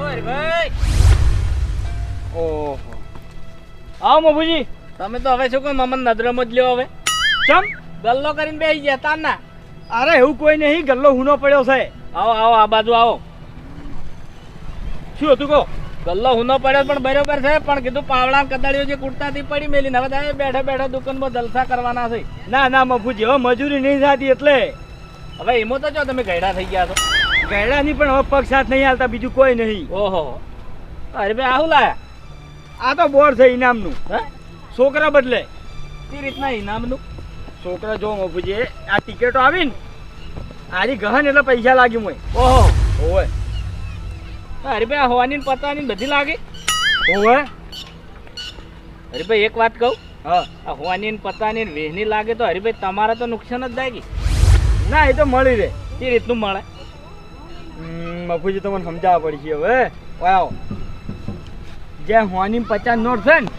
ભાઈ ઓહો આવો મફુજી. તમે તો હવે શું કોઈ મમન નજરમાં જ લ્યો હવે ચમ ગલ્લો કરીને બેસી ગયા તા ના. અરે એવું કોઈ નહીં, ગલ્લો હુનો પડ્યો છે. આવો આવો આ બાજુ આવો. શું હતું કહો? ગલ્લો હુનો પડ્યો પણ બરોબર છે, પણ કીધું પાવડા કદાળીઓ જે કુર્તાથી પડી મેલી હવે તમે બેઠા બેઠા દુકાનમાં જલસા કરવાના છે. ના મફુજી, હવે મજૂરી નહીં થતી એટલે. હવે એમાં તો જો તમે ગયડા થઈ ગયા છો. ગયડા નહીં પણ હવે પગ સાથ નહીં હાલતા, બીજું કોઈ નહીં. ઓહો અરે ભાઈ આવું લાયા આ તો બોર છે ઇનામનું. હે છોકરા બદલે કઈ રીતના ઇનામનું? છોકરા જો મફુજી આ ટિકિટો આવી ને આરી ગહન એટલે પૈસા લાગી મોય. ઓહો ઓવે અરે ભાઈ આ હોવાની ને પતાની ને બધી લાગે. ઓવે અરે ભાઈ એક વાત કહું, હા આ હોવાની ને પતાની ને વેહની લાગે તો હરીભાઈ તમારે તો નુકસાન જ જાય કે ના એ તો મળી રહે. એ રીતનું મળે. મફુજી તમને સમજાવવા પડશે હવે. વાવ જ્યાં હોની 50 નોટ છે ને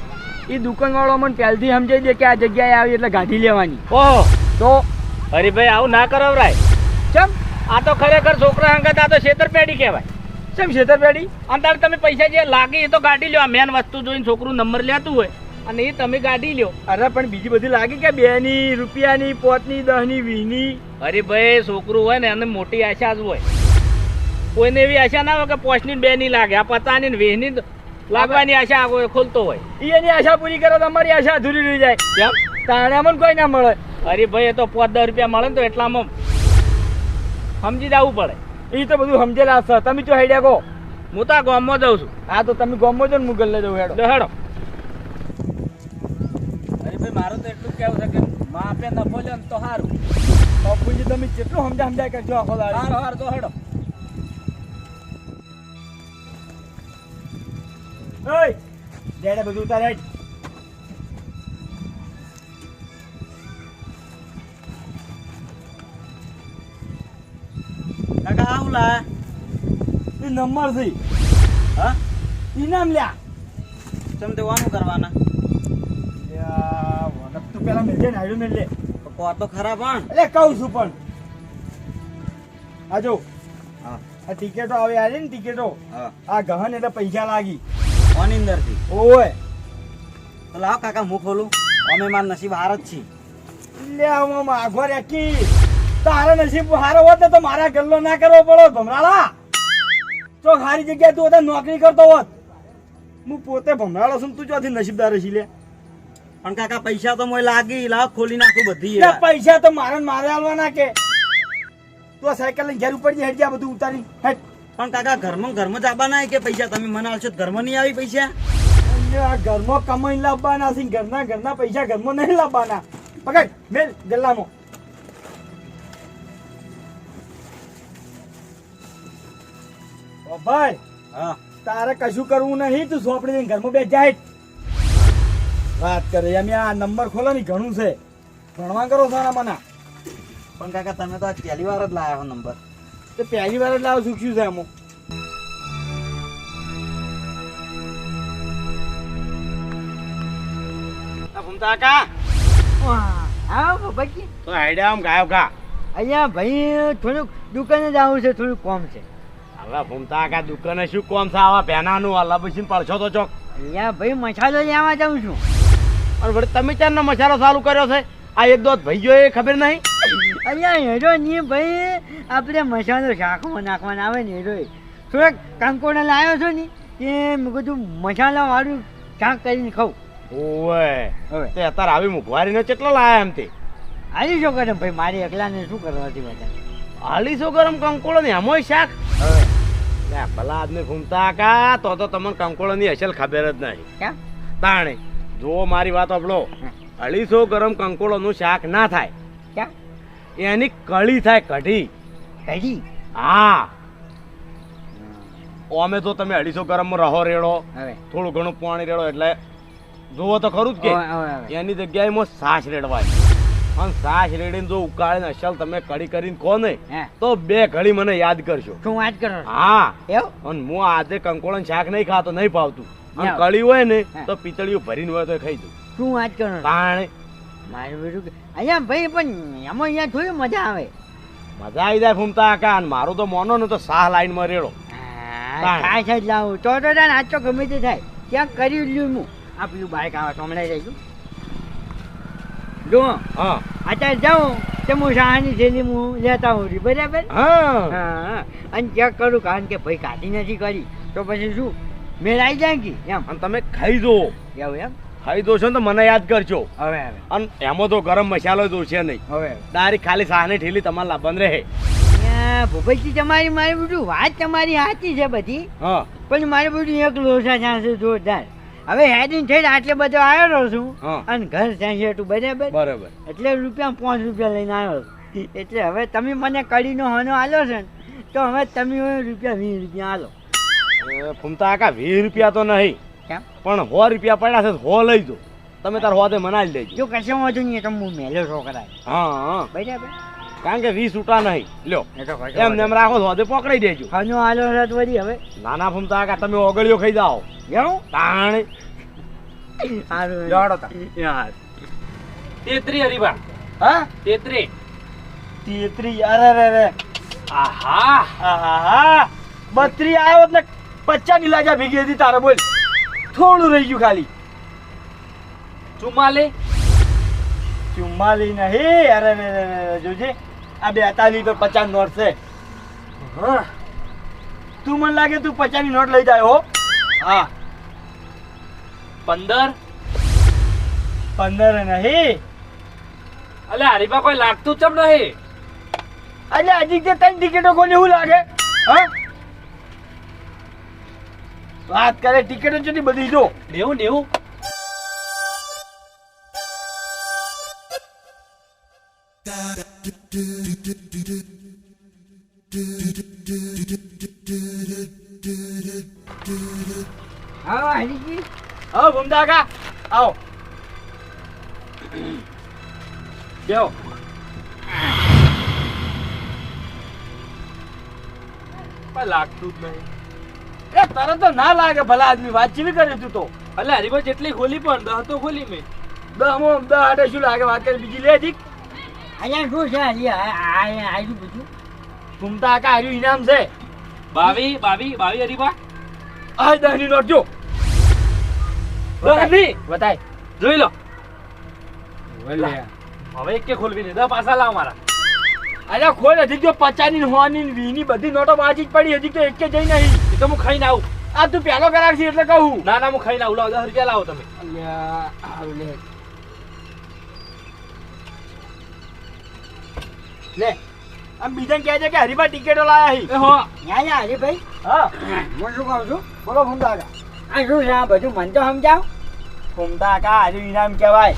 એ દુકાનવાળો મને પહેલથી સમજાવી દે કે આ જગ્યાએ આવી એટલે ગાડી લેવાની. ઓહો તો હરીભાઈ આવું ના કરાવરાય. ચમ આ તો ખરેખર છોકરા અંગત આ તો છેતરપેઢી કહેવાય. ચમ છેતરપેઢી? અંતર તમે પૈસા જે લાગે એ તો ગાડી લ્યો. મેન વસ્તુ જોઈને છોકરું નંબર લેતું હોય અને એ તમે ગાડી લ્યો. અરે પણ બીજી બધી લાગી કે 2 ની, રૂપિયાની, 5 ની, 10 ની, 20 ની. અરે ભાઈ છોકરું હોય ને એને મોટી આશા જ હોય. કોઈને એવી આશા ના હોય કે 5 ની 2 ની લાગે. આ 50 ની 20 ની લાગવાની આશા ખોલતો હોય. એની આશા પૂરી કરો તો અમારી આશા અધૂરી રહી જાય. કેમ? તાણે અમને કોઈ ના મળે. અરે ભાઈ એ તો 5-10 રૂપિયા મળે ને તો એટલામાં સમજી જવું પડે. એ તો બધું સમજેલા છે. તમે જો હેડ્યા કહો. હું તો આ ગામમાં જાઉં છું. હા તો તમે ગામમાં જો ને હું ગલ્લે જવું હેડો. હેડો. અરે ભાઈ મારું તો એટલું કેવું છે કે માં આપે નફો લે ને તો સારું. બાપુજી તમે કેટલું સમજાય કરજો આખો દાડો. હારો તો હેડો. ઓય ડેડે બધું ઉતાર હેડ. કાકા આવું લા એ નંબર છે. હા ઇનામ લ્યા. તમે તે વાનું કરવાના લ્યા વનક તો પેલા મેલજે ને હાડું મેલજે. કો તો ખરા પણ એટલે કહું છું પણ આ જો હા આ ટિકિટો આવે આલી ને ટિકિટો હા આ ગહન એટલે પૈસા લાગી ઓની અંદરથી. ઓય તો લાવ કાકા હું ખોલું. અમે માર નસીબ હાર જ છી. લે આમાં માગો રેકી તારા નસીબ હારો હોત ને તો મારા ગલ્લો ના કરવો પડો ભમરાળા. તો સારી જગ્યાએ તું અત્યારે નોકરી કરતો હોત. હું પોતે ભમરાળો છું તું ચોથી નસીબદાર છી લે. પણ કાકા પૈસા તો મોય લાગી. લાવ ખોલી નાખું બધી. લે પૈસા તો મારે ને મારે આલવાના કે તું આ સાયકલ લઈને ઘેર ઉપર હેડ જા બધું ઉતારી હેડ. પણ કાકા ઘરમાં જ આવવાના કે પૈસા તમે મને આલશો ઘરમાં નહીં આવી પૈસા? આ ઘરમાં કમાઈને લાવવાના છે. ઘરના પૈસા ઘરમાં નહીં લાવવાના. પકડ મેલ ગલ્લામાં. ઓ ભાઈ હા તારે કશું કરવું નહીં. તું સોપડી લઈને ઘરમાં બેસ જાય. વાત કરે એમ આ નંબર ખોલો ને ઘણું છે. ભણવા કરો છો મને. પણ કાકા તમે તો આજ પહેલી વાર જ લાયા હો નંબર. તો પહેલી વાર જ લાવ શીખ્યું છે અમુક. તો આઈડિયા આમ ગાયબ ગા. અહીંયા ભાઈ થોડુંક દુકાને જવું છે, થોડુંક કોમ છે. હવે ભૂમતા કા દુકાને શું કોમ છે? આવા પેનાનું અલ્લા બસીને પડશો તો ચોક. અહીંયા ભાઈ મસાલો લેવા જાઉં છું. અને વળી તમે ચારનો મસાલો ચાલુ કર્યો છે? આ એક દોત ભાઈ ગયો એ ખબર નહીં? અહીંયા હેરો ની ભાઈ આપણે મસાલો શાકમાં નાખવાના આવે ને હેરો થોડાક કાંકોડા લાવ્યો છો ને એ મેં કીધું મસાલા વાળું શાક કરીને ખાઉં. ઓવે હવે તે અત્યારે આવી મુખવારીને કેટલો લાયા એમ તે? આવી શું કરે ભાઈ મારી એકલાને શું કરવાથી બધા 250 ગરમ કંકોળો ને એમાંય શાક. હવે લે ભલા આદમી ભૂમતા કા તો તમને કંકોળોની અસલ ખબર જ નહીં. ક્યાં તાણે જો મારી વાત સાંભળો. 250 ગરમ કંકોળોનું શાક ના થાય. ક્યાં એની કઢી થાય. કઢી. કઢી? હા ઓમે તો તમે 250 ગરમ રહો રેડો, હવે થોડું ઘણું પાણી રેડો એટલે જોવો તો ખરું જ કે એની જગ્યાએ મો છાશ રેડવાય. અને છાશ રેડીને જો ઉકાળીને અસલ તમે કઢી કરીને ખો ને તો 2 ઘડી મને યાદ કરશો. શું વાત કરો? હા એવું? અને હું આજે કંકોળો શાક નહીં ખાતો, નહીં ભાવતું. અને કઢી હોય ને તો પિતળીઓ ભરીને હોય તો ખાઈ દઉં. શું વાત કરો? તાણે મારું બેટું અહીંયા ભાઈ પણ એમાં અહીંયા થોડી મજા આવે. મજા આવી જાય ફૂમતા કાકા. અને મારું તો મોનો ને તો સાહ લાઈનમાં રેડો. ખાસ જ લાવું તો આજ તો ગમે તે થાય ક્યાં કરી લ્યું હું આ પેલું બાઈક આવે તો હમણાં જઈશું જો હા અત્યારે જાઉં તો હું શાહાની થેલી હું લેતા હોઉં છું બરાબર હા હા અને ચેક કરું કારણ કે ભાઈ કાઢી નથી કરી તો પછી શું મેળ આવી જાય કે એમ અને તમે ખાઈ દો એવું એમ ખાઈ દો છો ને તો મને યાદ કરજો હવે હવે અને એમાં તો ગરમ મસાલો જોશે નહીં હવે ડાયરેક્ટ ખાલી સાની ઠેલી તમારે લાવવાની રહે ભૂપતજી તમારી મારી બધું વાત તમારી સાચી છે બધી હા પણ મારે બધું એક લોસા ચાન્સ જોરદાર હવે હેડિંગ થઈને આટલે બધો આવ્યો રહું છું હા. અને ઘર ચાંસી હતું બરાબર બરાબર એટલે રૂપિયા 5 રૂપિયા લઈને આવ્યો છું. એટલે હવે તમે મને કડીનો હનો આલ્યો છે ને તો હવે તમે રૂપિયા 20 રૂપિયા આલો ફૂમતા કાકા 20 રૂપિયા તો નહીં કેમ પણ 100 રૂપિયા પડ્યા છે 100 લઈ જો તમે તાર હોદે મનાવી લેજો જો કશો વાંધો નહીં તો હું મેલો છોકરા હા હા બરાબર કારણ કે 20 છૂટા નહીં લ્યો એ તો કશો એમ એમ રાખો હોદે પકડી દેજો હનો આલ્યો છે તો વળી હવે નાના ફૂમતા કાકા તમે ઓગળીઓ ખાઈ જાઓ એવું તાણ સારું જાડો તા યાર 33 હરીબા હા 33 33 અરે આહા આહા 32 આવ્યો ને 50 ની લાજા ભેગી હતી તારે બોલ થોડું રહી ગયું ખાલી 44 44 નહીં અરે જોજે આ 42 તો 50 નોટ છે હા તું મને લાગે તું 50 ની નોટ લઈ જાય હો હા 15 15 નહીં અલે હરીબા કોઈ લાગતું ચમ નહીં એટલે હજી કે 3 ટિકિટો કોને એવું લાગે હા વાત કરે ટિકિટો કેટલી બધી જો 90 હા હરીજી આવો ભૂમતા કા આવો બેહો કોઈ લાગતું જ નહીં એ તરત તો ના લાગે ભલા આદમી વાત ચીવી કરે તું તો અલે હરીબા જેટલી ખોલી પણ 10 તો ખોલી મેં 10 આડે શું લાગે વાત કરી બીજી લે ઠીક અહીંયા શું છે હજી આવ્યું બધું ઘૂમતા કા હાર્યું ઇનામ છે 22 હરીબા આ 10 ની નોટ જો 10 ની બતાય જોઈ લો બોલે હવે એક કે ખોલવી ને 10 પાછા લાવ મારા અરે ખોલ હજી જો 50 ની 100 ની 20 ની બધી નોટો બાજી જ પડી હજી તો એક કે જઈ નહીં એ તો હું ખાઈને આવું આ તું પેલો કરાર છે એટલે કહું ના ના હું ખાઈને આવું લાવો 10 રૂપિયા લાવો તમે લે આમ બીજાને કહે છે કે હરીબા ટિકિટો લાયા હી એ હો ન્યા હરી ભાઈ હા હું શું કહું છું બોલો ઘૂમતા કા આ શું છે આ બધું મને તો સમજાવ ઘૂમતા કા હાર્યું ઇનામ કહેવાય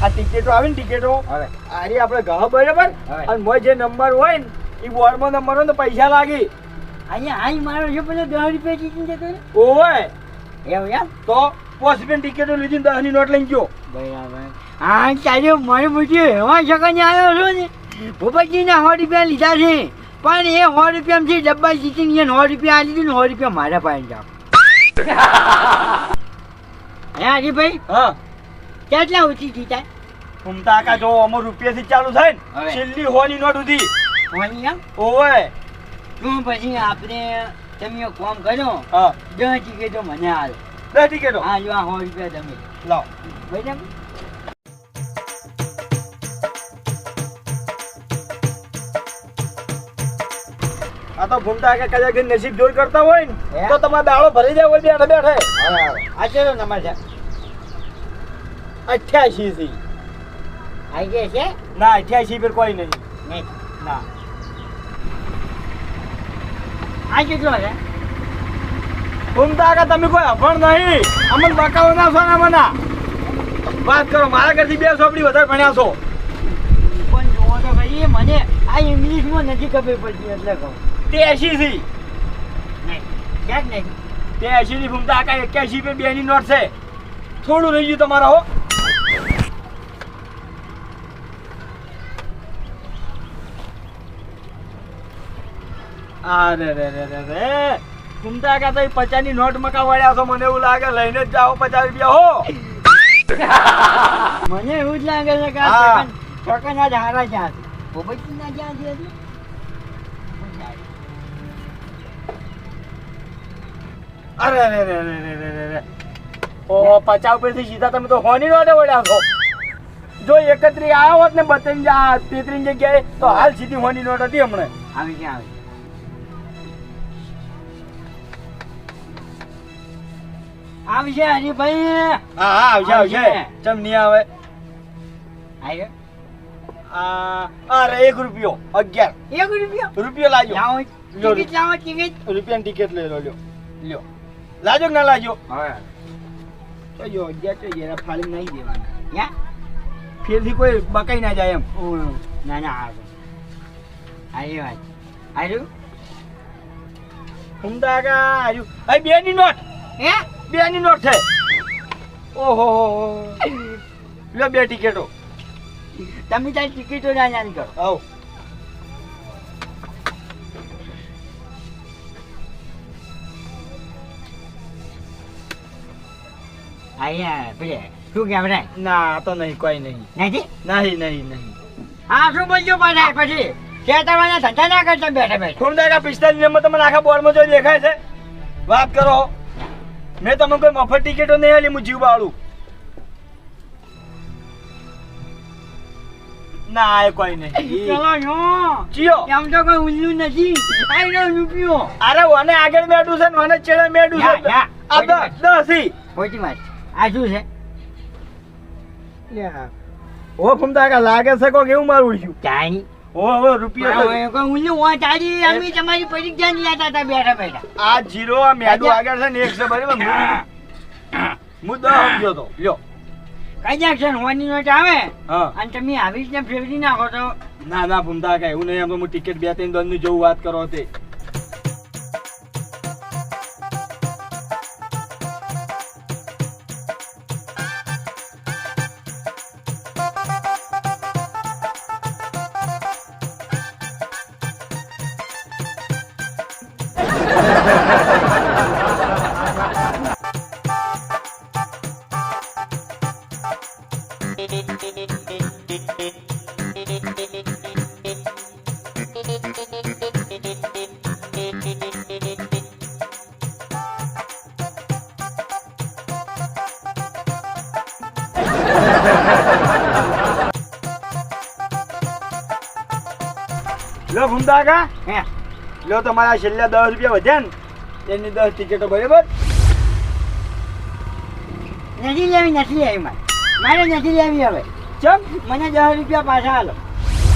આ ટિકિટો આવે ને ટિકિટો હવે આરી આપણે ગહ બરાબર હવે. અને મોય જે નંબર હોય ને એ બોર્ડમાં નંબર હોય ને તો પૈસા લાગી અહીંયા હાઈ મારો છે પેલો 10 રૂપિયા જીતી જતો ને ઓય એવું એમ તો પોસ્ટમેન ટિકિટો લીધી 10 ની નોટ લઈને ગયો બરાબર હા ચાલ્યો મને પૂછ્યું એવા શકને આવ્યો છો ને ભૂપતજીના 100 રૂપિયા લીધા છે પણ એ 100 રૂપિયામાંથી ડબ્બા જીતીને 100 રૂપિયા આપી દીધું 100 રૂપિયા મારા પાસે જાઓ હે હરીભાઈ હા કેટલા ઓછી જીતા ઘૂમતા કા જો અમો રૂપિયાથી જ ચાલુ થાય ને હવે. છેલ્લી 100 ની નોટ સુધી કોની એમ ઓય તો પછી આપણે તમે એક કામ કર્યો હા 10 ટિકિટો મને હાલ 10 ટિકિટો હા જો આ 100 રૂપિયા તમે લાવ બરાબર આ તો ઘૂમતા કે કદાચ નસીબ જોર કરતા હોય ને હે? તો તમારો દાડો ભરી જાય હોય બેઠે બેઠે આ ચલો નંબર છે 88 થી આવી ગયા છે ના 88 પર કોઈ નહીં નહીં ના આ કેટલો છે ઘૂમતા કે તમે કોઈ અભણ નહીં અમન બકાવો ના છો ના મના વાત કરો મારા ઘરથી 2 ચોપડી વધારે ભણ્યા છો પણ જોવો તો ભાઈ મને આ ઇંગ્લિશમાં નથી ખબર પડતી એટલે કહું 83 થી નહીં ક્યાંક નહીં 83 ની ઘૂમતા કા 81 પર 2 ની નોટ છે થોડું રહી ગયું તમારા હો અરે રે રે રે રે ઘૂમતા કા તો 50 ની નોટ મકા વળ્યા છો મને એવું લાગે લઈને જ જાઓ 50 રૂપિયા હો મને એવું જ લાગે છે કે હા. આ છોકરા જ હારા જ્યાં છે ભૂપતજીના જ્યાં છે હજી? અરે રે રે રે રે રે રે ઓ 50 ઉપરથી સીધા તમે તો હોની નોટે વળ્યા છો. જો 31 આવ્યો હોત ને 33 જગ્યાએ તો હાલ સીધી હોની નોટ હતી હમણાં. આવી ક્યાં આવી છે હરીભાઈ? હા હા આવશે આવશે. ચમ નહીં આવે? આવ્યો અરે 1 રૂપિયો 11 1 રૂપિયો રૂપિયો લાજો. લાવો લો, ટિકિટ લાવો ટિકિટ. રૂપિયાની ટિકિટ લઈ લો. લ્યો લાજો કે ના લાજો? હવે જો 11 તો યાર ફાળી નહીં દેવાના. યા ફેરથી કોઈ બકાઈ ના જાય એમ. ના ના આવે આવી વાત આવ્યું હુંડા કા આયુ આ 2 ની નોટ. હે 2 ની નોટ છે. ઓહો લો 2 ટિકિટો. તમે તારી ટિકિટો ના જાણી કરો. આવ અહીંયા પેલે શું કેમ રે ના તો નહીં કોઈ નહીં. નથી નહીં નહીં નહીં. હા શું બોલજો પાછા પછી કે તમારા ધંધા ના કરતા બેઠા બેઠા હુંડા કા 45 નંબર તમને આખા બોર્ડમાં જો દેખાય છે. વાત કરો. મેં તમને કોઈ મફત ટિકિટો નહીં આલી. હું જીવ બાળું. ના એ કોઈ નહીં. ચલો નો જીઓ એમ તો કોઈ ઉલ્લુ નથી આઈ નો રૂપિયો અરે ઓને આગળ બેઠું છે ને ઓને ચેડે બેઠું યા, છે. યા. આ 10 ખોટી વાત આ શું છે ઓ ફમતા કા લાગે છે કો કેવું મારું ઉડ્યું. ચાઈ ઓ રૂપિયો કોઈ ઉલ્લુ હોય તારી અમે તમારી પરીક્ષા નહીં લેતા હતા બેઠા બેઠા આ જીરો આ મેડું આગળ છે ને 100 બરાબર. હું 10 સમજો તો લ્યો. કઈ જાક્શન હોવાની નોટ આવે હા અને તમે આવી રીતે ફેરવી નાખો તો ના ના ફમતા કા એવું નહીં. એમ તો હું ટિકિટ 2-3 દોન ની જોઉં વાત કરો તે. લો ફમતા કા હે લો તમારા છેલ્લા 10 રૂપિયા વધ્યા ને એની 10 ટિકિટો બરાબર. નથી લેવી મારે નથી લેવી હવે ચમ મને 10 રૂપિયા પાછા હાલો.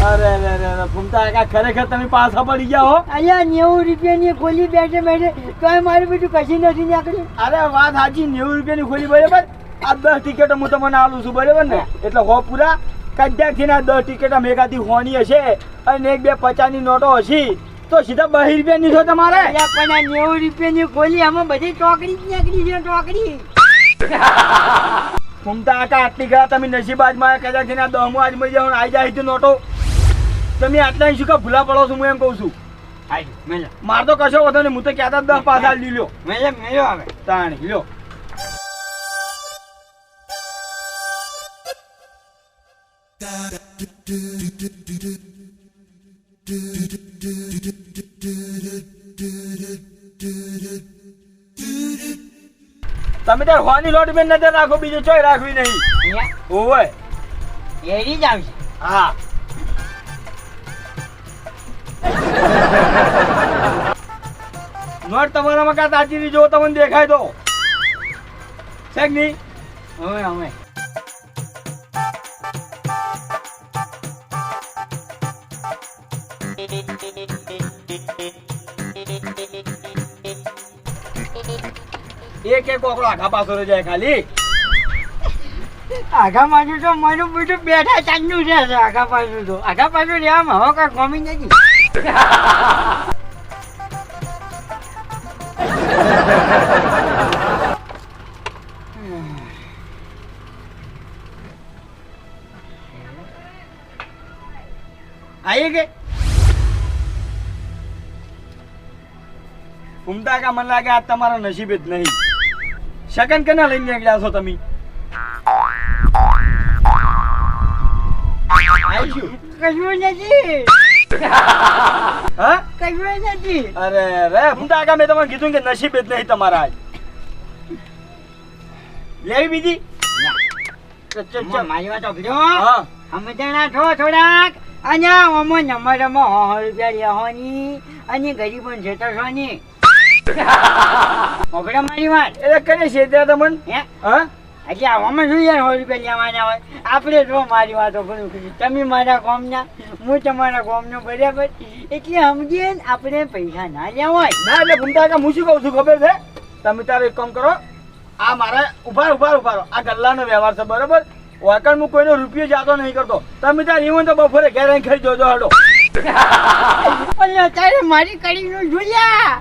અરે અરે ફમતા કા ખરેખર તમે પાછા પડી ગયા હો. અહીંયા 90 રૂપિયાની ખોલી બેઠે બેઠે તો મારું બધું કશી નથી નીકળ્યું. અરે વાત સાચી. 90 રૂપિયાની ખોલી બરાબર. આ 10 ટિકિટો હું તમને આલું છું બરાબર ને. એટલે હો પૂરા કદાચ ના 10 ટિકિટો મેગાથી હોની હશે અને 1-2 50 ની નોટો હશે તો સીધા 2 રૂપિયાની છો તમારે. અલ્યા પણ આ 90 રૂપિયાની ખોલી આમાં બધી ચોકડી જ નીકળી છે ચોકડી. ફમતા આકા આટલી ગયા તમે નસીબ આજમાં કદાચ ના 10 માં આજમાં જાવ આવી જાય છે નોટો. તમે આટલા શું કા ભૂલા પડો છો હું એમ કહું છું. આઈ મેલો માર તો કશો વધો નહીં. હું તો કહેતા 10 પાછા લઈ લ્યો. મેલો હવે તાણી લ્યો. તમે તાર હોની લોટ મેં નજર રાખો. બીજું ચોય રાખવી નહીં. અહીંયા ઓવે એરી જ આવશે. હા નોટ તમારામાં કાં તાજી જો તમને દેખાય તો છે કે નહીં? હવે એક કોકડો આખા પાછો રહી જાય ખાલી. આગા પાછું તો મારું બધું બેઠા ચાંદનું છે આગા પાછું તો આગા પાછું રહ્યા હવે કાંઈ ગમી નથી. આવી ગઈ. ઉમદા કા મને લાગે આ તમારો નસીબ જ નહીં. શકન કના લઈને નીકળ્યા છો તમે? આઈશું કશું નથી હા કશું નથી. અરે રે ઉમદા કા મેં તમને કીધું કે નસીબ જ નહીં તમારા આજ. લેવી બીજી મારી વાત ઓગળ્યો હા સમજણા છો થોડાક અહીંયા ઓમો નંબરમાં 100 રૂપિયા લેવાની અને ગરીબોને છેતરશો નહીં. ઓગળ્યો મારી વાત. એટલે કને છેતર્યા તમને હે હા એટલે આવામાં શું યાર 100 રૂપિયા લેવાના હોય આપણે જો મારી વાતો કરું તમે મારા ગામના હું તમારા ગામનો બરાબર એટલે સમજીએ ને આપણે પૈસા ના લેવા હોય. ના એટલે ભૂમતા કાકા હું શું કહું છું ખબર છે તમે તારે એક કામ કરો આ મારે ઉભા રહો આ ગલ્લાનો વ્યવહાર છે બરોબર વાકણ હું કોઈનો રૂપિયો જાતો નહીં કરતો તમે તાર એવું તો બપોરે ઘેર આવીને ખાઈ જોજો હડો અલ્યા તારે મારી કડીનું જોયા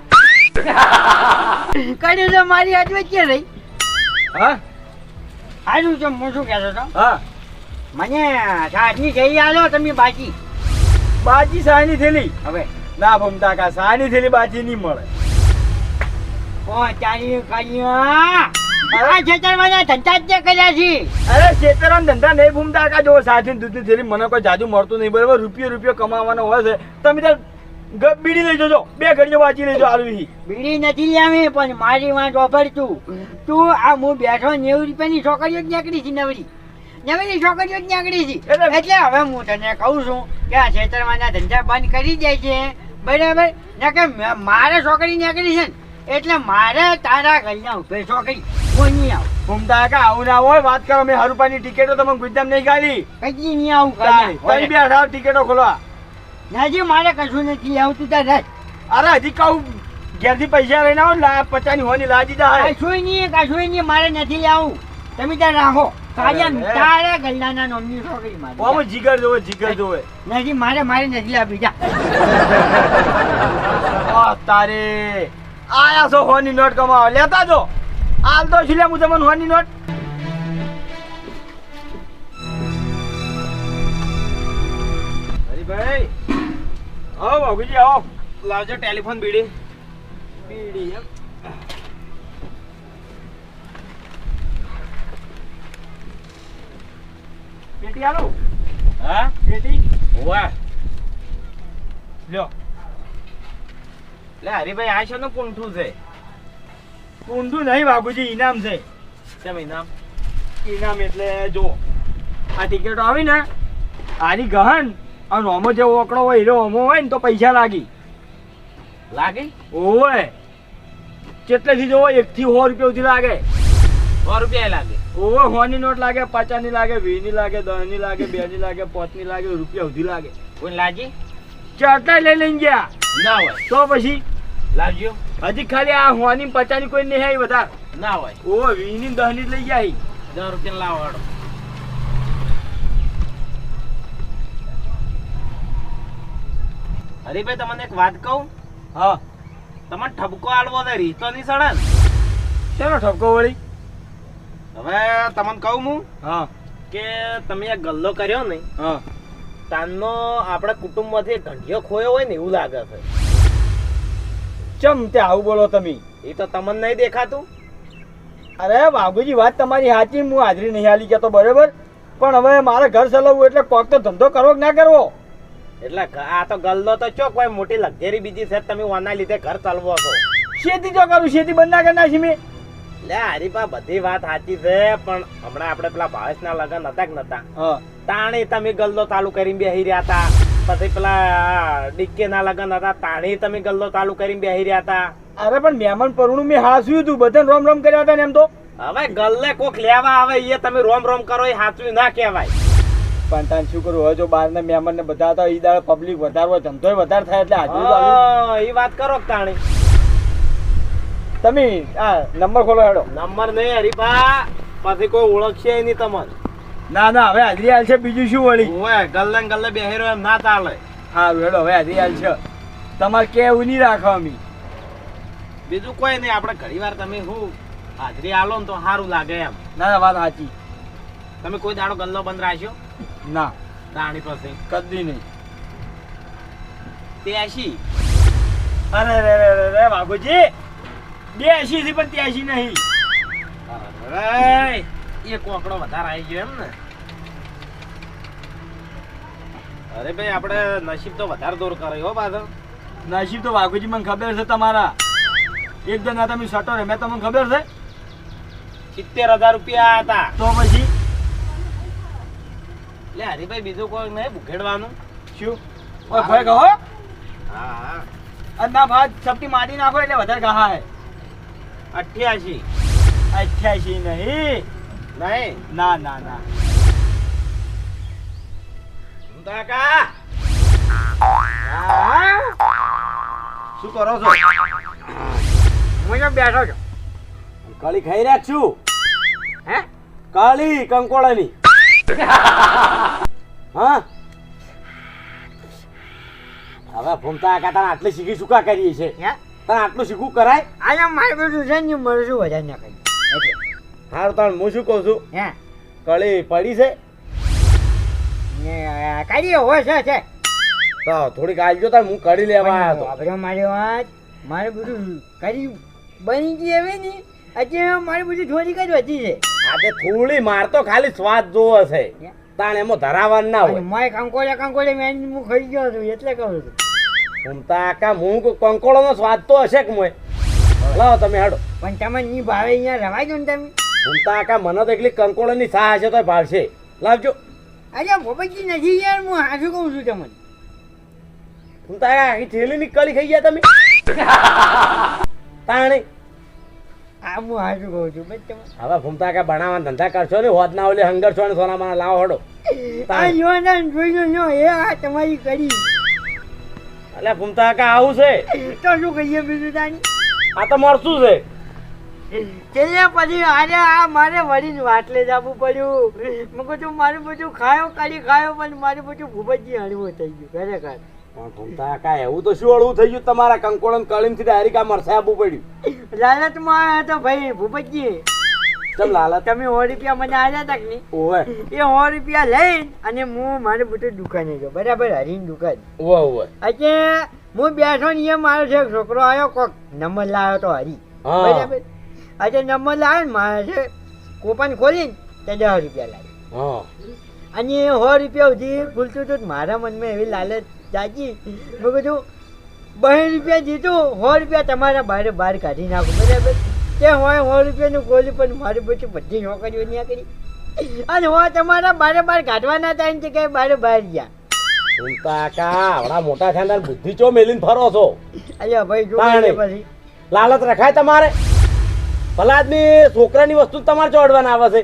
કડી તો મારી હાથ વચ્ચે રહી. હા હારું છે હું શું કહેતો હતો હા મને સાતની જઈ આલો તમે બાકી બાજી સાયની થેલી હવે ના ભૂમતા કા સાયની થેલી બાજી નહીં મળે ચાલી કર્યા આ છેતરવાના ધંધા જ કર્યા છે. અરે ખેતરમાં ધંધા નહીં ભૂમતા કા જો સાચી દૂધની થેલી મને કોઈ જાજુ મળતું નહીં બરોબર રૂપિયો કમાવાનો હોય છે તમે ત્યાં બીડી લઈ જજો 2 ઘડીઓ બાજી લઈ જો આલવી બીડી નથી લેવી પણ મારી વાત ઓફર તું આ હું બેઠો 90 રૂપિયાની છોકરીઓ જ નીકળી છે નવરી છોકરીઓ જ નીકળી છે એટલે હવે હું તને કહું છું કે આ છેતરવાના ધંધા બંધ કરી દે છે બરાબર ને કે મારે છોકરી નીકળી છે ને એટલે મારે તારા ઘરના ઉપર છોકરી કોઈ નહીં આવું. ભૂમતા કા આવું ના હોય વાત કરો મેં હરુપાની ટિકિટો તમે ગુજ્જામ નહીં કાઢી કઈ નહીં આવું તમે બેઠા ટિકિટો ખોલવા નાજી મારે કશું નથી આવતું તાર રસ. અરે હજી કહું ઘેરથી પૈસા લઈને આવો 50 ની હોની લાજી જાય કશું નહીં મારે નથી આવું તમે ત્યાં રાખો તારા ગલ્લાના નોમની છોકરી મારે ઓમ જીગર જોવે નથી મારે નથી આપી જા. તારે આયા છો હોની નોટ કમાવા લેતા જો હાલ તો છે હું તમને હોની નોટ હરીભાઈ આવો બાબુજી આવો લાવજો ટેલિફોન બીડી એમ પેટી આલો હા પેટી વાહ લ્યો લે હરીભાઈ આ શેનું પૂંઠું છે ઊંધું નહીં બાબુજી ઇનામ છે કેમ ઇનામ ઇનામ એટલે જો આ ટિકિટો આવી ને આની ગહન અને ઓમો જેવો ઓકડો હોય હીરો ઓમો હોય ને તો પૈસા લાગી લાગે ઓય કેટલેથી જોવો 1 થી 100 રૂપિયા સુધી લાગે 100 રૂપિયા લાગે ઓય 100 ની નોટ લાગે 50 ની લાગે 20 ની લાગે 10 ની લાગે 2 ની લાગે 5 ની લાગે રૂપિયા સુધી લાગે કોઈ લાજી ચાટલા લઈ લઈને ગયા ના હોય તો પછી લાવજો હજી ખાલી આ 100 ની 50 ની કોઈ નહીં આવી વધારે ના હોય ઓય 20 ની 10 ની જ લઈ ગયા 10 રૂપિયા લાવો હાડો હરીભાઈ તમને એક વાત કહું હા તમને ઠપકો આલવો છે રીતો ની સડન શેનો ઠપકો વળી હવે તમને કહું હું હા કે તમે આ ગલ્લો કર્યો ને હા તાનનો આપણા કુટુંબમાંથી એક ઘંટિયો ખોયો હોય ને એવું લાગે છે ચમ તે આવું બોલો તમે એ તો તમને નહીં દેખાતું અરે બાબુજી વાત તમારી સાચી હું હાજરી નહીં આલી કહેતો બરોબર પણ હવે મારે ઘર ચલાવવું એટલે કોક તો ધંધો કરવો કે ના કરવો એટલે આ તો ગલ્લો તો ચો કોઈ મોટી લક્ઝરી બીજી છે તમે ઓના લીધે ઘર ચાલવો છો શેતી જો કરું શેતી બંધ ના કરી નાખી મેં લે હરીપા બધી વાત સાચી છે પણ હમણાં આપણે પેલા ભાવેશના લગન હતા કે નતા હા તાણી તમે ગલ્લો ચાલુ કરીને બેહી રહ્યા હતા પછી પેલા ડીકે ના લગન હતા તાણી તમે ગલ્લો ચાલુ કરીને બેહી રહ્યા હતા અરે પણ મહેમાન પરણું મેં હાસ્યું હતું બધાને રોમ રોમ કર્યા હતા ને એમ તો હવે ગલ્લે કોક લેવા આવે એ તમે રોમ રોમ કરો એ સાચું ના કહેવાય પણ તાન શું કરું હવે જો બહારના મહેમાન ને બધા હતા ઈ દાડે પબ્લિક વધારે હોય ધંધોય વધારે થાય એટલે હાજરી તો આવી. એ વાત કરો કે તાણી તમે આ નંબર ખોલો હેડો નંબર નહીં હરીપા પછી કોઈ ઓળખશે નહીં તમને ના ના હવે હાજરી હાલ છે બીજું શું વળી ઓય ગલ્લે ને ગલ્લે બેહી રહ્યો એમ ના ચાલે સારું હેડો હવે હાજરી હાલ છે તમારે કેવું નહીં રાખો અમે બીજું કોઈ નહીં આપણે ઘણી વાર તમે શું હાજરી આલો ને તો સારું લાગે એમ ના ના વાત સાચી તમે કોઈ દાડો ગલ્લો બંધ રાખ્યો ના તાણી પછી કદી નહીં 83 અરે રે રે રે રે બાબુજી 82 થી પણ 83 નહીં અરે એ કોકડો વધારે આવી ગયો એમ ને અરે ભાઈ આપણે નસીબ તો વધારે દૂર કર્યો હો પાછળ નસીબ તો બાબુજી મને ખબર છે તમારા એક જણા તમે સટો રે મેં તમને ખબર છે 70,000 રૂપિયા હતા. તો પછી લે હરીભાઈ બીજું કોઈ નહીં ભૂખેડવાનું. શું ઓય ભાઈ કહો હા અદના ભાત ચપટી મારી નાખો એટલે વધારે ગહા હે 88 88 નહીં નહીં ના ના ના કાકા શું કરો છો? હું તો બેઠો છું. કળી ખાઈ રહ્યા છું. હે કાળી કંકોડાની. હા હવે ભૂમતા કાકા તને આટલી શીખી શું કા કરીએ છે? હે તને આટલું શીખવું કરાય? આયા મારે બધું છે ને મારું શું વધારે ના કરી એટલે હારું તને હું શું કહું છું, હે કળી પડી છે ને કાઢીએ હોય છે તો થોડીક આલજો તાર હું કળી લેવા આવ્યો હતો. આપણે મારી વાત મારે બધું કરી બની ગઈ હવે ને અત્યારે મારી બધું થોડીક જ વધી છે. આજે થોડી માર તો ખાલી સ્વાદ જોવો છે, તાણ એમાં ધરાવાનું ના હોય. માય કંકોડે મેં હું ખાઈ ગયો છું એટલે કહું છું. ભૂમતા કાકા હું કંકોડો નો સ્વાદ તો હશે કે મોય. લાવો તમે હાડો. પણ તમે ની ભાવે અહીંયા રવાઈ દો ને તમે. ભૂમતા કાકા મને તો એકલી કંકોડો ની સાહ હશે તો ભાવશે. લાવજો. અરે ભોપતજી નથી યાર, હું હાજુ કહું છું તમને. ભૂમતા કાકા આખી થેલીની કળી ખાઈ ગયા તમે? તાણી આ હું હાજુ કહું છું બસ તમે. હવે ભૂમતા કાકા બનાવવાના ધંધા કરશો ને હોદ ના ઓલે હંગર છો ને સોના માના લાવો હડો. આ જોવાના જોઈ લો એ આ તમારી કરી એટલે ભૂમતા કાકા આવું છે તો શું કહીએ બીજું તાની. આ તો મળતું છે. છેલ્લે પછી અરે આ મારે વળી વાટલે જવું પડ્યું. મેં કહું મારું બધું ખાયો કાઢી ખાયો પણ મારું બધું ભૂપતજી હળવું થઈ ગયું ખરેખર. પણ ભૂમતા કાકા એવું તો શું હળવું થઈ ગયું તમારા કંકોડો કળીમ થી ડાયરેક્ટ આ મરસા આપવું પડ્યું. લાલચમાં આવ્યા તો ભાઈ ભૂપતજી ચમ લાલચ? તમે 100 રૂપિયા મને આલ્યા તક ને ઓવે એ 100 રૂપિયા લઈને અને હું મારે બધું દુકાને ગયો બરાબર હરીની દુકાન. ઓવે ઓવે એટલે હું બેઠો ને એ મારો છે છોકરો આવ્યો કોક નંબર લાવ્યો તો હરી હા. બરાબર. આજે નંબર લાવ્યો ને મારે છે કોપન ખોલીને તે 10 રૂપિયા લાવ્યો હા અને 100 રૂપિયા સુધી ભૂલતું હતું મારા મનમાં એવી લાલચ જાગી. મેં કીધું 2 રૂપિયા જીતું 100 રૂપિયા તમારા બહાર કાઢી નાખું બરાબર. તે હોય 100 રૂપિયાનું ખોલ્યું પણ મારી પછી બધી નોકરીઓ ત્યાં કરી અને હોય તમારા બહાર કાઢવાના થાય ને કે બહાર ગયા. ભૂમતા કાકા આવડા મોટા થયા તાર બુદ્ધિ ચો મેલીને ફરો છો? અલ્યા ભાઈ જો તાણે. પછી લાલચ રખાય તમારે? ભલા આદમી છોકરાની વસ્તુ તમારે ચોડવાના આવે છે.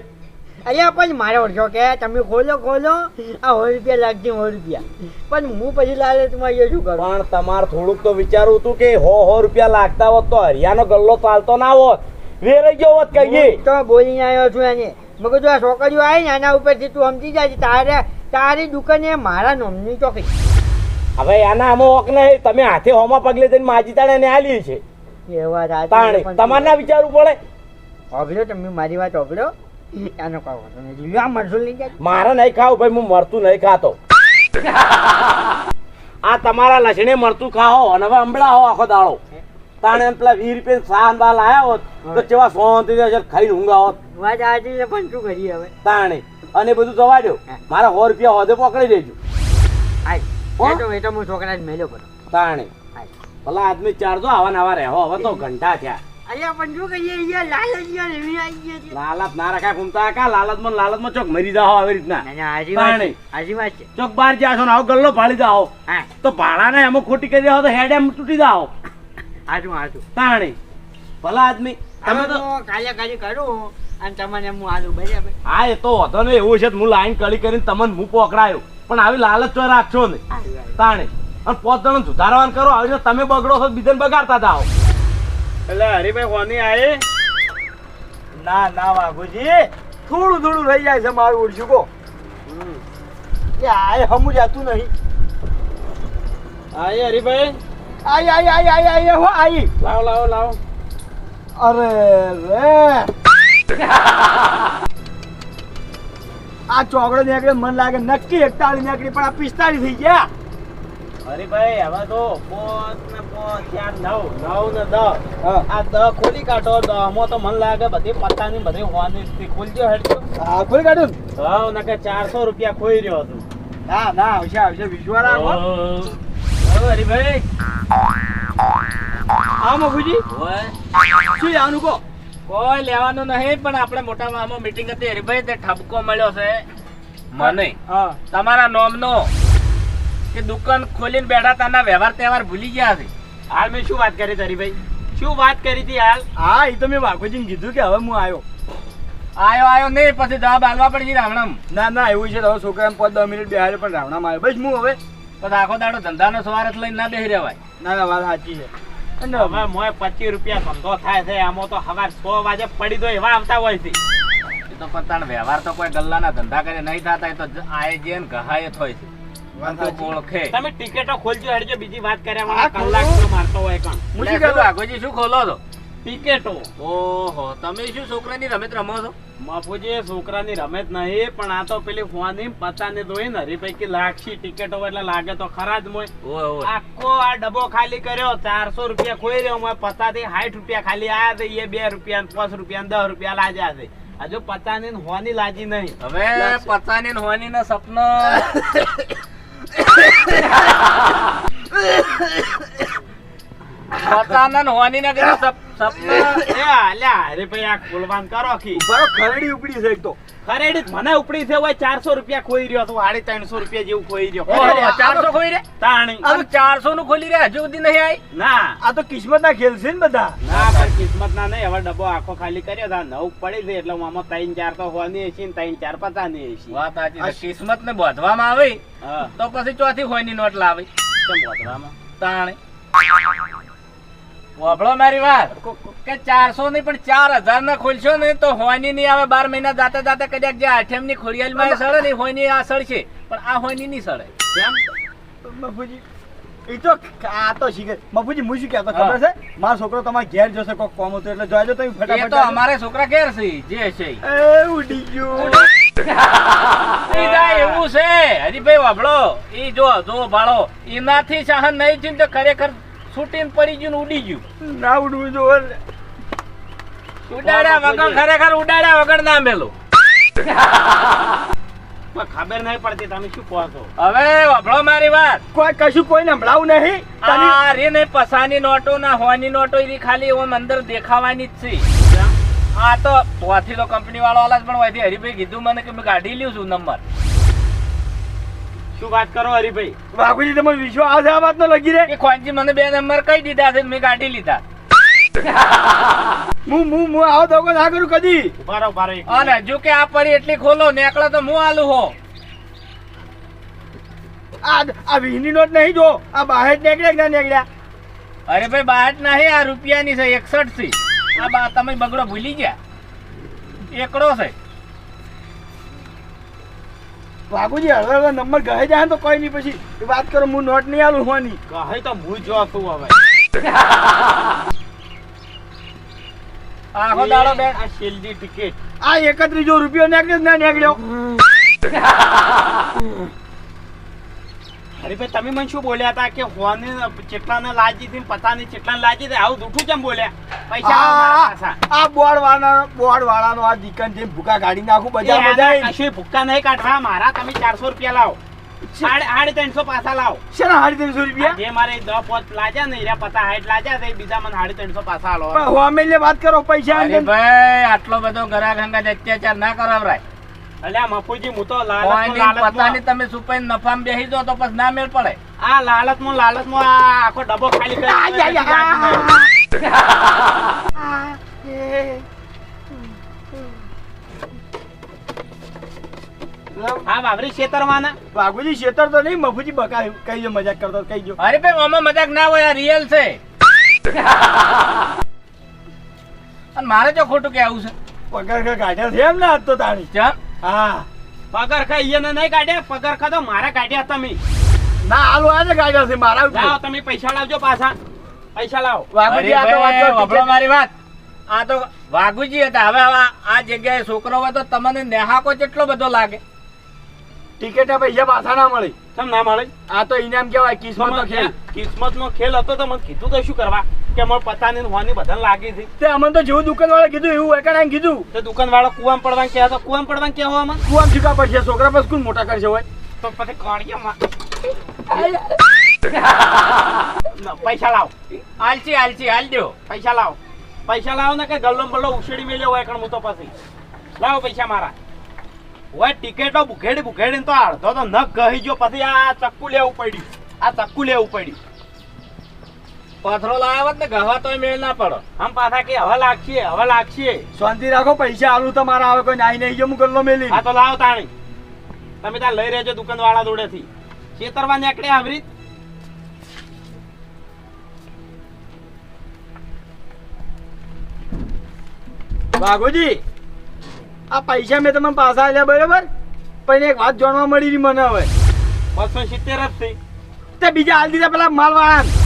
અલ્યા પણ મારે ઓળખો કે તમે ખોલો આ 100 રૂપિયા લાગશે 100 રૂપિયા પણ હું પછી લાલચમાં એ શું કરું. પણ તમારે થોડુંક તો વિચારવું હતું કે 100 રૂપિયા લાગતા હોત તો હરિયાનો ગલ્લો ચાલતો ના હોત, વેરાઈ ગયો હોત કહીએ. હું તો બોલીને આવ્યો છું એને. મેં કીધું આ છોકરીઓ આવી ને આના ઉપરથી તું સમજી જાય તારી દુકાને મારા નોમની ચોકડી. હવે આના આમાં ઓક નહીં, તમે હાથે હોમાં પગલે જઈને માજી તાણે ને આલી છે. એ વાત તાણે તમારે ના વિચારવું પડે? ઓભળ્યો તમે મારી વાત ઓભળ્યો આનો કહો તમે આ મરસુલ લઈ જાય. મારે નહીં ખાવું ભાઈ, હું મરતું નહીં ખાતો. આ તમારા લસણે મરતું ખાઓ અને હવે અંબળા હો આખો દાડો. તાણે પેલા 20 રૂપિયા સાન બાલ આયા હોત તો કેવા શાંતિ ખાઈને ઊંઘા હોત. વાત આજે પણ શું કરીએ હવે. તાણે અને બધું જવા દો, મારા 100 રૂપિયા હોદે પકડી દેજો. હાય એ તો હું છોકરાને મેલ્યો પડો. તાણે ભલા આદમી ચારજો આવા નવા રહેવો. હવે તો ઘંટા થયા. અલ્યા પણ શું કહીએ યાર લાલચ યાર એવી આવી ગઈ છે. લાલચ ના રખાય ભૂમતા કા. લાલચમાં ચોક મરી જાઓ આવી રીતના. ના ના હાજી તાણે. વાત છે. ચોક બહાર જાશો ને આવો ગલ્લો ફાડી જાઓ હા તો ભાડાને એમાં ખોટી કરી જાઓ તો હેડ એમ તૂટી જાઓ. હાજુ તાણે ભલા આદમી તમે તો કાલે કરું અને તમને હું આલું બરાબર. હા એ તો હતો ને એવું છે. હું લાઈન કળી કરીને તમને હું પકડાયો પણ આવી લાલચ તો રાખશો ને. તાણે અને 5 જણ સુધારવાન કરો આવી રીતે તમે બગડો છો બીજાને બગાડતા જાઓ. એટલે હરીભાઈ કોની આયે? ના ના વાઘુજી થોડું રહી જાય છે મારું ઓળશું કો એ આય હમું જાતું નહીં. આયે હરીભાઈ? આઈ હો આઈ. લાવો. અરે રે આ ચોકડો નીકળે મને લાગે નક્કી 41 નીકળી પણ આ 45 થઈ ગયા. હરીભાઈ હવે તો 5 ને 5 4 9 ને 10 હા. આ 10 ખોલી કાઢો. 10 માં તો મને લાગે બધી પત્તાની બધી હોવાની ખોલજો હેડજો. હા ખોલી કાઢું ને? હા નકે 400 રૂપિયા ખોઈ રહ્યો હતું. ના આવશે વિશ્વાસ રાખો. હરીભાઈ હા મગુજી ઓય શું આનું કો કોઈ લેવાનું નહીં, પણ આપણે મોટા મામા મીટિંગ હતી હરીભાઈ, તે ઠપકો મળ્યો છે મને હા તમારા નોમનો કે દુકાન ખોલીને બેઠા તાના વ્યવહાર તહેવાર ભૂલી ગયા છે. હાલ મેં શું વાત કરી તારી ભાઈ? શું વાત કરી હતી હાલ? હા એ તો મેં વાઘોજીને કીધું કે હવે હું આવ્યો. આયો નહીં, પછી જવાબ આલવા પડશે રાવણામ. ના ના એવું છે તો હવે છોકરાને 5-10 મિનિટ બેહાડ્યો પણ રાવણામાં આવ્યો. બસ હું હવે પછી આખો દાડો ધંધાનો સવારત લઈને ના બેસી રહેવાય. ના ના વાત સાચી છે. અને હવે મોય 25 રૂપિયા ધંધો થાય છે, આમાં તો સવાર 6 વાગે પડી દો એવા આવતા હોય છે. એ તો પતાણ વ્યવહાર તો કોઈ ગલ્લાના ધંધા કરે નહીં થતા, એ તો આયે જે ને ગહાય જ હોય છે. વાત તો સાચી. ઓળખે. તમે ટિકિટો ખોલજો હેડજો, બીજી વાત કર્યા મને કલાક તો મારતો હોય કાં. હું લે, શું શું કહેતો? વાઘોજી શું ખોલો છો? ટિકિટો ઓહો, તમે શું છોકરાની રમત રમો છો? બાપુજી છોકરાની રમત નહીં, પણ આ તો પેલી ફોની પતાને દોઈ ને હરી પૈકી લાગશી ટિકિટો એટલે લાગે તો ખરા જ મોય. ઓય ઓય. આખો આ ડબ્બો ખાલી કર્યો, 400 રૂપિયા ખોઈ રહ્યો, મોય પતાથી 60 રૂપિયા ખાલી આયા છે, એ 2 રૂપિયા ને 5 રૂપિયા ને 10 રૂપિયા લાગ્યા છે. હજુ પતાની ને હોની લાજી નહીં. હવે પચાની ને હોની ના સપના પચાના ને હોની ના કીધું સપના એ અલ્યા હરી ભાઈ આ ખોલવાન કરો કી. બરો ખરડી ઉપડી છે એક તો. ખરેડી જ મને ઉપડી છે હોય 400 રૂપિયા ખોઈ રહ્યો, તો 350 રૂપિયા જેવું ખોઈ રહ્યો. ઓહો, 400 ખોઈ રે. તાણી હવે 400 નું ખોલી રે, હજુ સુધી નહીં આવી. ના આ તો કિસ્મતના ખેલ છે ને બધા. ના પણ કિસ્મત ના નહીં, હવે ડબ્બો આખો ખાલી કર્યો તા 9 પડી છે એટલે આમાં 3-4 તો હોની એસી ને 3-4 પતાની એસી. વાત સાચી છે. કિસ્મત ને બોધવામાં આવી હા તો પછી ચોથી હોની નોટ લાવી. કેમ વધવામાં? તાણે વાપરો મારી વાત કે 400 નહીં પણ 4000 ના ખોલશો ને તો હોની નહીં આવે. 12 મહિના જાતે જાતે કદાચ જે આઠમ ની ખોડિયાલ માં સડે ને હોની આ સડશે, પણ આ હોની નહીં સડે. કેમ? મફુજી એ તો આ તો શીખે. મફુજી હું શું કહેતો ખબર છે? મારો છોકરો તમારા ઘેર જશે કોક કોમ હતું એટલે જોજો તમે એ ફટાફટ. તો અમારે છોકરા ઘેર છે જે છે ઈ. એ ઉડી ગયું. સીધા એવું છે હરીભાઈ વાપડો ઈ જો જો ભાળો એનાથી સહન નહીં થયું તો ખરેખર છૂટીને પડી ગયું ને ઉડી ગયું. ના ઉડવું જો. ઉડાડ્યા વગર ખરેખર ઉડાડ્યા વગર ના મેલું. પણ ખબર નહીં પડતી તમે શું કહો છો. હવે વાપડો મારી વાત. કોઈ કશું કોઈને સંભળાવું નહીં. આ રે ને પસાની નોટો ના હોની નોટો ઈ ખાલી ઓમ અંદર દેખાવાની જ છે. આ તો ત્યાંથી તો કંપની વાળો આલા જ પણ હોયથી હરીભાઈ કીધું મને કે મેં કાઢી લ્યું છું નંબર. શું વાત કરો હરીભાઈ? બાપુજી તમે વિશ્વાસ આવશે આ વાતનો લગી રે. એ ખોંચી મને 2 નંબર કહી દીધા છે મેં કાઢી લીધા. હું આવો દગો ના કરું કદી. ઉભા રહો, ઉભા રહો એક અને હજુ કે આ પડી એટલી ખોલો નેકળો તો હું આલું હો. આ 20 ની નોટ નહીં જો. આ બહાર નીકળ્યા કે ના નીકળ્યા. અરે ભાઈ 62 નહીં, આ રૂપિયાની છે 61 થી. આ બા તમે બગડો ભૂલી ગયા, એકડો છે. બાપુજી હવે નંબર ગહે જાય ને તો કોઈ નહીં પછી વાત કરો. હું નોટ નહીં આલું હોની. કહે તો હું જો છું હવે. આખો દાડો બે આ શિલ્ડી ટિકિટ આ 31 રૂપિયો નીકળ્યો કે ના નીકળ્યો. હરીભાઈ તમે મને શું બોલ્યા હતા કે હોની ચેટલાને લાજી હતી પતાની ચેટલાને લાજી હતી? આવું જૂઠું કેમ બોલ્યા? પૈસા આવો મારા પાછા. આ બોર્ડ વાળાનો આ દીકન જે ભૂકા કાઢી નાખું બજાર એ બજાર. આના કશુંય ભૂક્કા નહીં કાઢવા મારા. તમે 400 રૂપિયા લાવો, 350 પાછા લાવો. શેના 350 રૂપિયા? જે મારે 10 પોત લાગ્યા ને એરા પતા 60 લાગ્યા છે, બીજા મને 350 પાછા આલો. પણ હોમેલે વાત કરો પૈસા અરે ભાઈ આટલો બધો ગ્રાહક અંગત અત્યાચાર ના કરાવરાય. અલ્યા મફુજી હું તો કોઈની પતાની તમે સુપાઈને નફામાં બેસી દો તો પછી ના મેળ પડે. આ લાલચમાં આ આખો ડબ્બો ખાલી કરી હા બાબરી છેતરવાના. બાગુજી શેતર તો નહીં. મફુજી બકા કઈ જો મજાક કરતો કઈ જો. અરે ભાઈ આમાં મજાક ના હોય, આ રિયલ છે. અને મારે જો ખોટું કેવું છે પગાર કાઢ્યા છે એમ ને આજ તો તાણી. ચમ હા પગાર ખાઈ એને નહીં કાઢ્યા, પગાર ખાધો મારા કાઢ્યા તમે. ના હાલો આજે કાઢ્યા છે મારા ઉપર. લાવો તમે પૈસા લાવજો પાછા, પૈસા લાવો. બાગુજી આ તો વાત અરે ભાઈ, કરો. વાપરો મારી વાત. આ તો વાઘુજી હતા. હવે આ જગ્યાએ છોકરો હોય તો તમને નેહાકો કેટલો બધો લાગે. ટિકિટ પૈસા પાછા ના મળી. કેમ ના મળે? આ તો ઇનામ કેવાય કિસ્મત નો ખેલ. કિસ્મત નો ખેલ હતો તો મને કીધું તો શું કરવા કે અમારે પતાની ને હોની બધાને લાગી હતી. તે અમને તો જેવું દુકાન વાળા કીધું એવું એકણ કીધું. તો દુકાન વાળો કુવામાં પડવાનું કહે તો કુવામાં પડવાનું કહે હો આમાં કુવામ ચૂકા પડશે છોકરા પર સ્કૂલ મોટા કરશે હોય. તો પછી કાઢીએ પૈસા લાવો, હાલચી હાલ દો. પૈસા લાવો. પૈસા લાવો ને કે ગલ્લો બલ્લો ઉછેડી મેલ્યો હોય કણ હું તો પછી લાવો પૈસા મારા હોય ટિકિટો બુખેડી તો અડધો તો નખ ગહી ગયો પછી આ ચક્કુ લેવું પડ્યું પથરો લાવ્યો ને ગહવા તોય મેળ ના પડો. આમ પાછા કે હવે લાગશે શાંતિ રાખો, પૈસા આલું તમારા આવે કોઈ નાઈ નહીં ગયો હું ગલ્લો મેલી. હા તો લાવો તાણી તમે ત્યાં લઈ રહેજો દુકાન વાળા જોડેથી છેતરવા નીકળે આવરી વાઘોજી આ પૈસા મેં તમને પાછા આલ્યા બરાબર, પણ એક વાત જાણવા મળી રહી મને હવે. 270 જ થઈ તે બીજા હાલ દીધા પેલા માલવાળા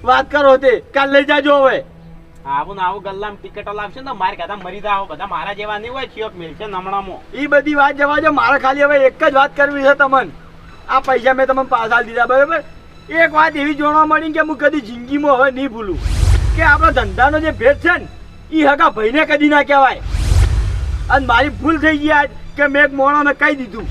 વાત કરો તે કાલ લઈ જાજો હવે. આવું ને આવું ગલ્લામાં ટિકિટો લાવશે ને મારે કદા મરી જાવ બધા મારા જેવા નહીં હોય ચિયોક મિલશે નમણામાં. એ બધી વાત જવા દો, મારે ખાલી હવે એક જ વાત કરવી છે તમને. આ પૈસા મેં તમને પાછા આલી દીધા બરાબર. એક વાત એવી જાણવા મળી કે હું કદી જિંદગીમાં હવે નહીં ભૂલું કે આપણા ધંધાનો જે ભેદ છે ને એ હગા ભાઈને કદી ના કહેવાય. અને મારી ભૂલ થઈ ગઈ આજ કે મેં એક મોણાને કહી દીધું.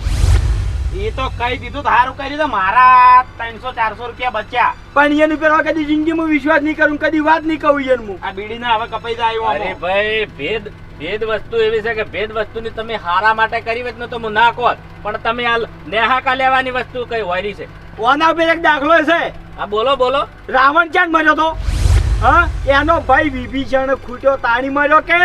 એ તો કહી દીધું તો સારું કર્યું તો મારા 300-400 રૂપિયા બચ્યા. પણ એની ઉપર હવે કદી જિંદગીમાં વિશ્વાસ નહીં કરું, કદી વાત નહીં કહું એને હું. આ બીડીને હવે કપાઈ જાય અરે ભાઈ ભેદ વસ્તુ એવી છે કે ભેદ વસ્તુની તમે હારા માટે કરી હોત ને તો હું ના કહો, પણ તમે આ નેહાકા લેવાની વસ્તુ કઈ હોય છે. ઓના ઉપર એક દાખલો છે. હા બોલો. રાવણ ચાંદ મર્યો તો, હા એનો ભાઈ વિભીષણ ખૂટ્યો તાણી મર્યો કે?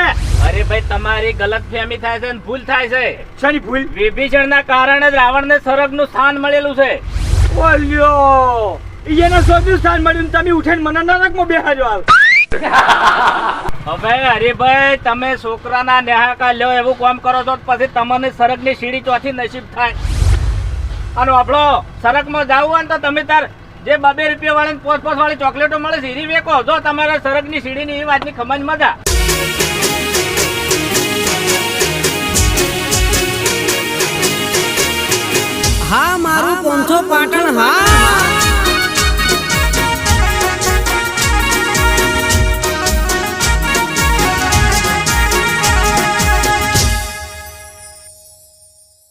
અરે ભાઈ તમારી ગલત ફહેમી થાય છે અને ભૂલ થાય છે. શેની ભૂલ? વિભીષણ ના કારણે જ રાવણને સ્વર્ગનું સ્થાન મળેલું છે. ઓલ્યો એને સોજું સ્થાન મળ્યું ને તમે ઉઠીને મને નરકમાં બેહાડ્યો હાલ. હવે હરીભાઈ તમે છોકરાના નેહાકા લ્યો એવું કામ કરો છો પછી તમને સરગની સીડી ચોથી નસીબ થાય. અને આપણો સરગમાં જાવું હોય ને તો તમે તાર જે 2 રૂપિયા વાળી 5 વાળી ચોકલેટો મળે છે એરી વેકો જો તમારે સરગની સીડીની એ વાતની ખમજ મજા. હા મારું 500 પાટણ